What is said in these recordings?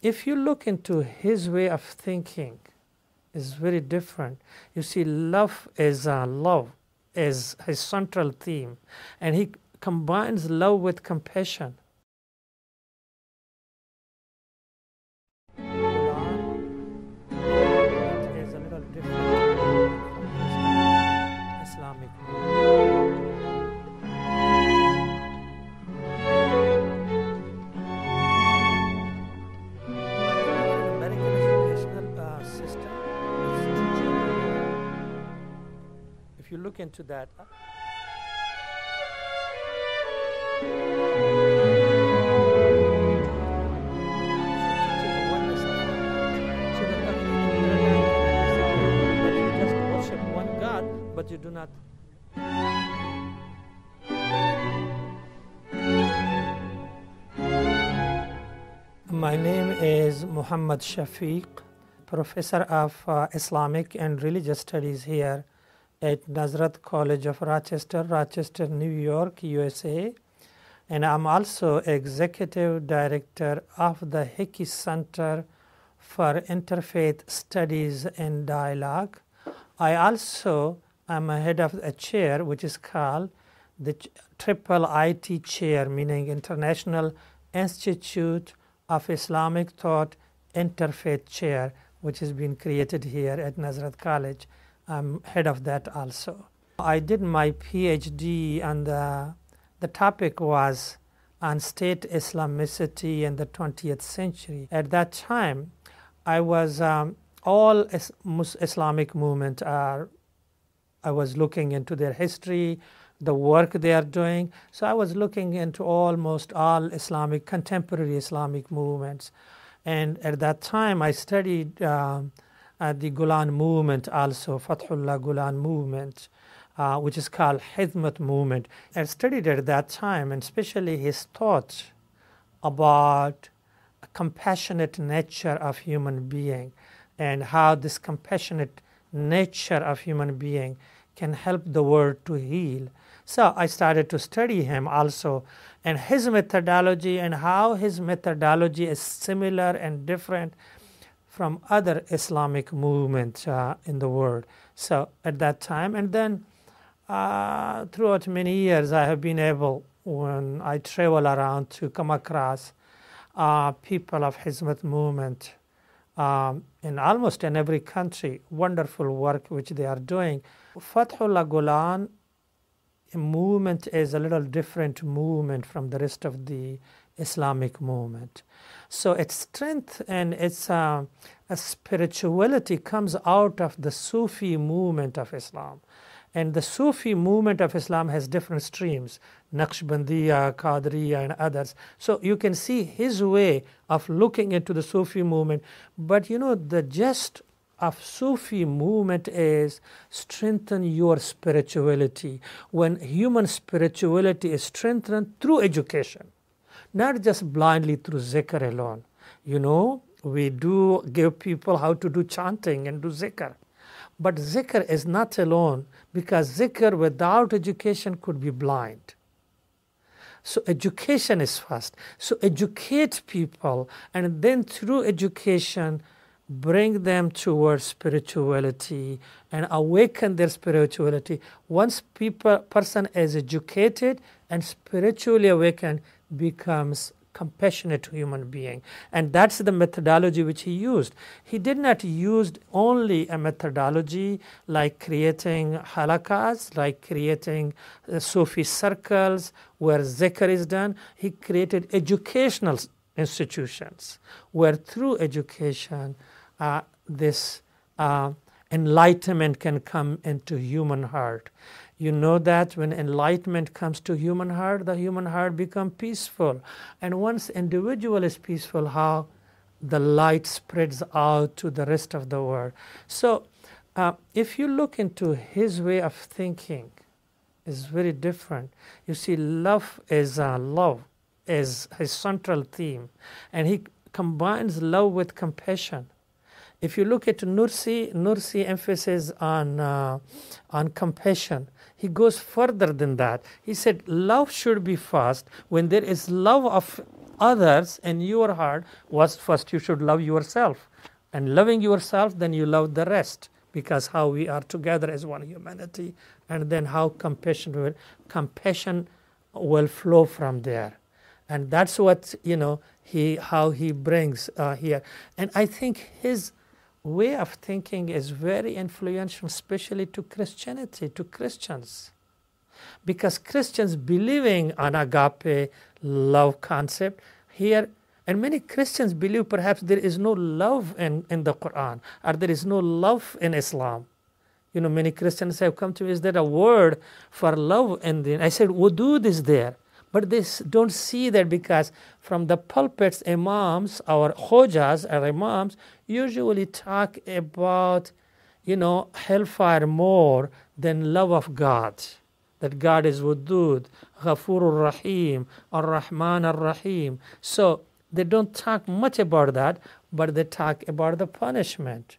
if you look into his way of thinking, is very different. You see, love is his central theme, and he combines love with compassion. Is a little different from Islamic if you look into that, just worship one God, but you do not. My name is Muhammad Shafiq, professor of Islamic and Religious Studies here at Nazareth College of Rochester, New York, USA. And I'm also executive director of the Hickey Center for Interfaith Studies and Dialogue. I also am a head of a chair which is called the Triple IT Chair, meaning International Institute of Islamic Thought Interfaith Chair, which has been created here at Nazareth College. I'm head of that also. I did my PhD and the topic was on state Islamicity in the 20th century. At that time, I was all Islamic movement I was looking into their history, the work they are doing. So I was looking into almost all contemporary Islamic movements. And at that time, I studied the Gulen movement also, Fethullah Gulen movement, which is called Hizmet movement. I studied at that time, and especially his thoughts about a compassionate nature of human being and how this compassionate nature of human being can help the world to heal. So I started to study him also and his methodology and how his methodology is similar and different from other Islamic movements in the world. So at that time, and then throughout many years, I have been able, when I travel around, to come across people of Hizmet movement in almost in every country, wonderful work which they are doing. Fethullah Gulen movement is a little different movement from the rest of the Islamic movement. So its strength and its spirituality comes out of the Sufi movement of Islam. And the Sufi movement of Islam has different streams, Naqshbandiya, Qadriya, and others. So you can see his way of looking into the Sufi movement. But you know, the gist of Sufi movement is strengthen your spirituality. When human spirituality is strengthened through education, not just blindly through zikr alone. You know, we do give people how to do chanting and do zikr. But zikr is not alone, because zikr without education could be blind. So education is first. So educate people, and then through education, bring them towards spirituality and awaken their spirituality. Once person is educated and spiritually awakened, becomes compassionate human being. And that's the methodology which he used. He did not use only a methodology like creating halakas, like creating Sufi circles where zikr is done. He created educational institutions where through education this enlightenment can come into human heart. You know that when enlightenment comes to human heart, the human heart becomes peaceful. And once individual is peaceful, how the light spreads out to the rest of the world. So if you look into his way of thinking, is very different. You see, love is his central theme. And he combines love with compassion. If you look at Nursi emphasis on compassion. He goes further than that. He said love should be first. When there is love of others in your heart was first you should love yourself. And loving yourself, then you love the rest, because how we are together as one humanity, and then how compassion will flow from there. And that's what, how he brings here. And I think his way of thinking is very influential, especially to Christianity, to Christians. Because Christians believing on agape love concept here, and many Christians believe perhaps there is no love in the Quran, or there is no love in Islam. Many Christians have come to me, is there a word for love? And then I said, wudud is there. But they don't see that, because from the pulpits, imams, our hojas or imams usually talk about, hellfire more than love of God. That God is wudud, ghafurur rahim, ar-rahman ar-rahim. So they don't talk much about that, but they talk about the punishment.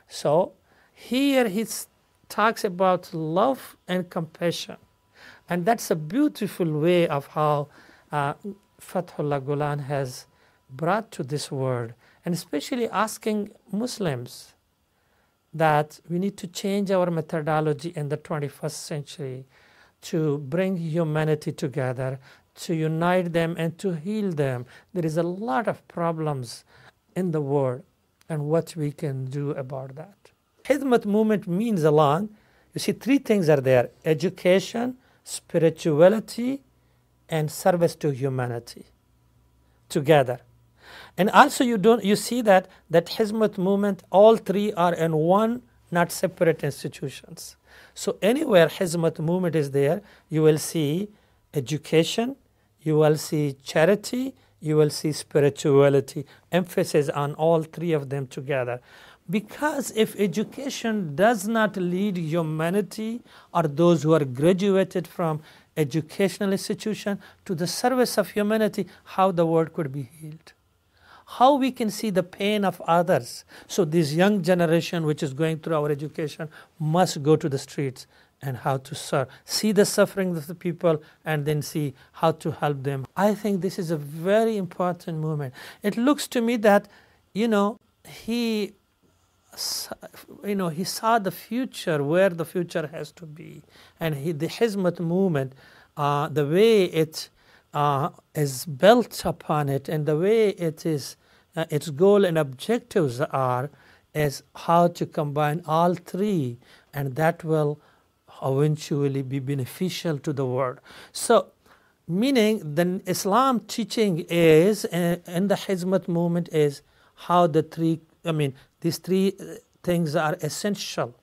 So here he talks about love and compassion. And that's a beautiful way of how Fethullah Gulen has brought to this world, and especially asking Muslims that we need to change our methodology in the 21st century to bring humanity together, to unite them and to heal them. There is a lot of problems in the world, and what we can do about that. Hizmet movement means along, you see, three things are there: education, spirituality, and service to humanity together. And also you see that Hizmet movement, all three are in one, not separate institutions. So anywhere Hizmet movement is there, you will see education, you will see charity, you will see spirituality, emphasis on all three of them together. Because if education does not lead humanity, or those who are graduated from educational institution, to the service of humanity, how the world could be healed? How we can see the pain of others? So this young generation which is going through our education must go to the streets and how to serve, see the suffering of the people, and then see how to help them. I think this is a very important movement. It looks to me that, he saw the future, where the future has to be. And the Hizmet movement, the way it is built upon it, and the way it is, its goal and objectives are, is how to combine all three, and that will eventually be beneficial to the world. So, meaning the Islam teaching is, in the Hizmet movement, is how these three things are essential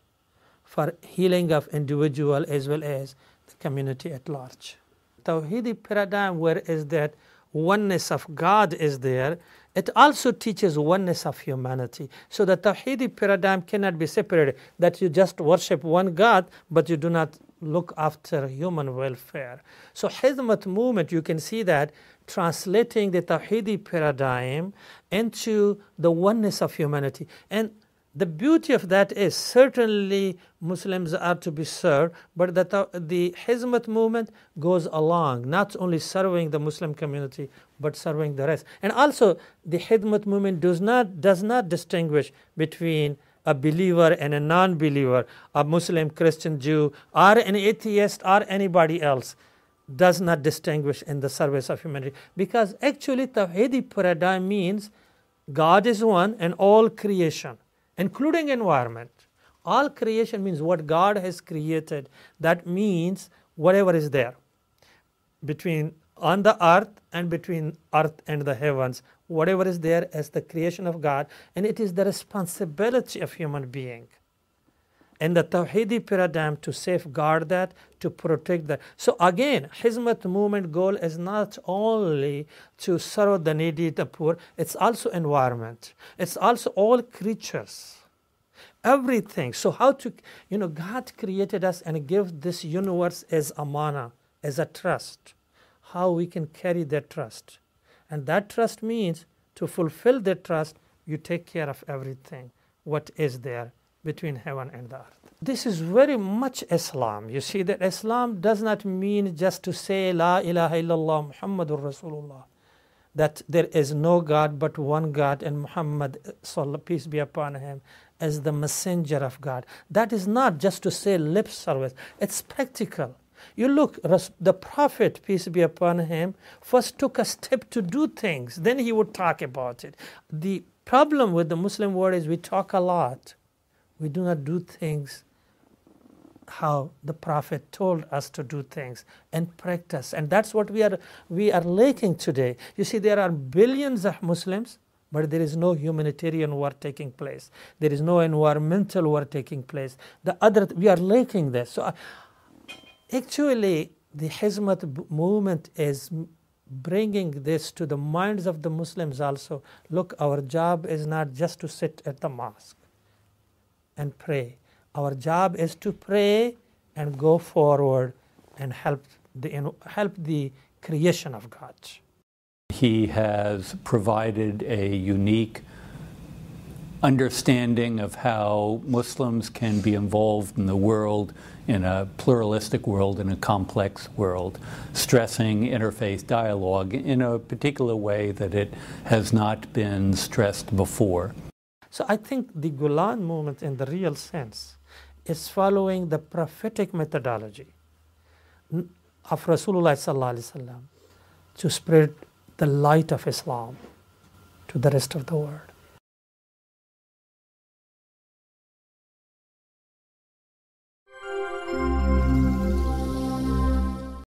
for healing of individual as well as the community at large. Tawhidi paradigm, where is that oneness of God is there, it also teaches oneness of humanity. So the Tawhidi paradigm cannot be separated, that you just worship one God, but you do not look after human welfare. So Hizmet movement, you can see that translating the Tawhidi paradigm into the oneness of humanity. And the beauty of that is, certainly Muslims are to be served, but the Hizmet movement goes along, not only serving the Muslim community, but serving the rest. And also, the Hizmet movement does not distinguish between a believer and a non-believer, a Muslim, Christian, Jew, or an atheist, or anybody else. Does not distinguish in the service of humanity. Because actually, Tawhidi paradigm means God is one, and all creation, including environment. All creation means what God has created. That means whatever is there between on the earth and between earth and the heavens, whatever is there as the creation of God, and it is the responsibility of human being and the Tawhidi paradigm to safeguard that, to protect that. So again, Hizmet movement goal is not only to serve the needy, the poor, it's also environment. It's also all creatures, everything. So how to, God created us and gave this universe as amana, as a trust. How we can carry that trust. And that trust means to fulfill that trust, you take care of everything, what is there between heaven and the earth. This is very much Islam. You see that Islam does not mean just to say La ilaha illallah Muhammadur Rasulullah. that there is no God but one God, and Muhammad, peace be upon him, as the messenger of God. That is not just to say lip service, it's practical. You look, the Prophet, peace be upon him, first took a step to do things, then he would talk about it. The problem with the Muslim world is we talk a lot. We do not do things how the Prophet told us to do things and practice. And that's what we are lacking today. You see, there are billions of Muslims, but there is no humanitarian work taking place. There is no environmental work taking place. We are lacking this. So actually, the Hizmet movement is bringing this to the minds of the Muslims also. Look, our job is not just to sit at the mosque and pray. Our job is to pray and go forward and help the creation of God. He has provided a unique understanding of how Muslims can be involved in the world, in a pluralistic world, in a complex world, stressing interfaith dialogue in a particular way that it has not been stressed before. So I think the Gulen movement in the real sense is following the prophetic methodology of Rasulullah SAW to spread the light of Islam to the rest of the world.